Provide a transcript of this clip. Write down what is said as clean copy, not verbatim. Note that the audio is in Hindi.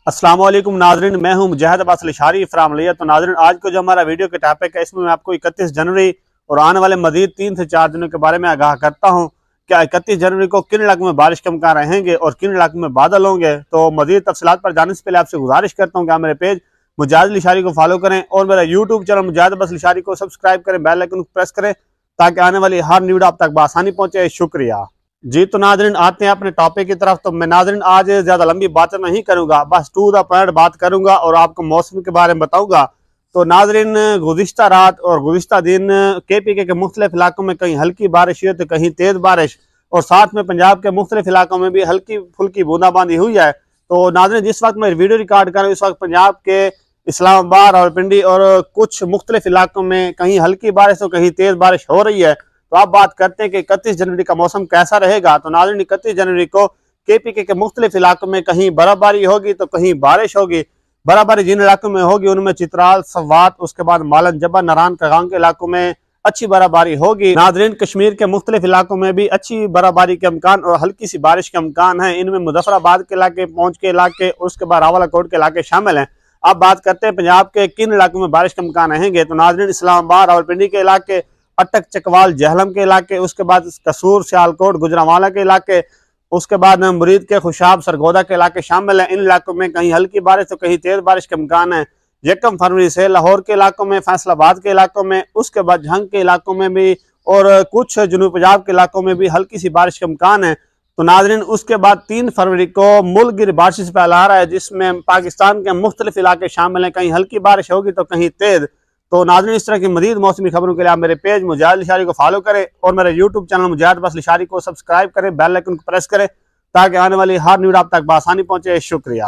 अस्सलाम वालेकुम नाजरीन, मैं हूं मुजाहिद अब्बास लिशारी फ्राम लिया। तो नाजरीन, आज को जो हमारा वीडियो के टॉपिक है, इसमें मैं आपको 31 जनवरी और आने वाले मजीद 3 से 4 दिनों के बारे में आगाह करता हूं। क्या 31 जनवरी को किन इलाकों में बारिश के इम्कान रहेंगे और किन इलाकों में बादल होंगे। तो मजीद तफसीलात पर जाने से पहले आपसे गुजारिश करता हूँ कि आप मेरे पेज मुजाहिद लिशारी को फॉलो करें और मेरा यूट्यूब चैनल मुजाहिद अब्बास लिशारी को सब्सक्राइब करें, बेल आइकन को प्रेस करें ताकि आने वाली हर न्यू वीडियो आप तक बआसानी पहुंचे। शुक्रिया जी। तो नाजरीन, आते हैं अपने टॉपिक की तरफ। तो मैं नाजरीन आज ज्यादा लंबी बातें नहीं करूंगा, बस टू द पॉइंट बात करूंगा और आपको मौसम के बारे में बताऊंगा। तो नाजरीन, गुज़िश्ता रात और गुज़िश्ता दिन KPK के मुख्तलिफ इलाकों में कहीं हल्की बारिश हुई तो कहीं तेज बारिश, और साथ में पंजाब के मुख्तलिफ इलाकों में भी हल्की फुल्की बूंदाबांदी हुई है। तो नाजरीन, जिस वक्त मैं वीडियो रिकॉर्ड कर रहा हूँ, इस वक्त पंजाब के इस्लामाबाद और पिंडी और कुछ मुख्तलिफ इलाकों में कहीं हल्की बारिश तो कहीं तेज बारिश हो रही है। तो आप बात करते हैं कि 31 जनवरी का मौसम कैसा रहेगा। तो नाज़रीन, 31 जनवरी को KPK के मुख्तलिफ इलाकों में कहीं बर्फबारी होगी तो कहीं बारिश होगी। बर्फबारी जिन इलाकों में होगी उनमें चित्राल, सवात, उसके बाद मालन जबा, नारायण कागांग के इलाकों में अच्छी बर्फबारी होगी। नाज़रीन, कश्मीर के मुख्तलिफ इलाकों में भी अच्छी बर्फबारी के इम्कान और हल्की सी बारिश के इम्कान है। इनमें मुजफ्फराबाद के इलाके, पहुंच के इलाके, उसके बाद रावलाकोट के इलाके शामिल हैं। अब बात करते हैं पंजाब के किन इलाकों में बारिश के इम्कान रहेंगे। तो नाज़रीन, इस्लामाबाद, रावलपिंडी के इलाके, अटक, चकवाल, जहलम के इलाके, उसके बाद कसूर, सियालकोट, गुजरांवाला के इलाके, उसके बाद मुरीद के, खुशाब, सरगोदा के इलाके शामिल हैं। इन इलाकों में कहीं हल्की बारिश तो कहीं तेज बारिश के इम्कान है। 1 फरवरी से लाहौर के इलाकों में, फैसलाबाद के इलाकों में, उसके बाद झंग के इलाकों में भी और कुछ जनूब पंजाब के इलाकों में भी हल्की सी बारिश के इम्कान है। तो नाजरीन, उसके बाद 3 फरवरी को मुल्क गिर बारिश फैला रहा है, जिसमें पाकिस्तान के मुख्तलिफ इलाके शामिल हैं। कहीं हल्की बारिश होगी तो कहीं तेज। तो नाज़रीन, इस तरह की मज़ीद मौसमी खबरों के लिए आप मेरे पेज मुजाहिद लिशारी को फॉलो करें और मेरे यूट्यूब चैनल मुजाहिद अब्बास लिशारी को सब्सक्राइब करें, बेल आइकन को प्रेस करें ताकि आने वाली हर न्यू वीडियो आप तक बआसानी पहुंचे। शुक्रिया।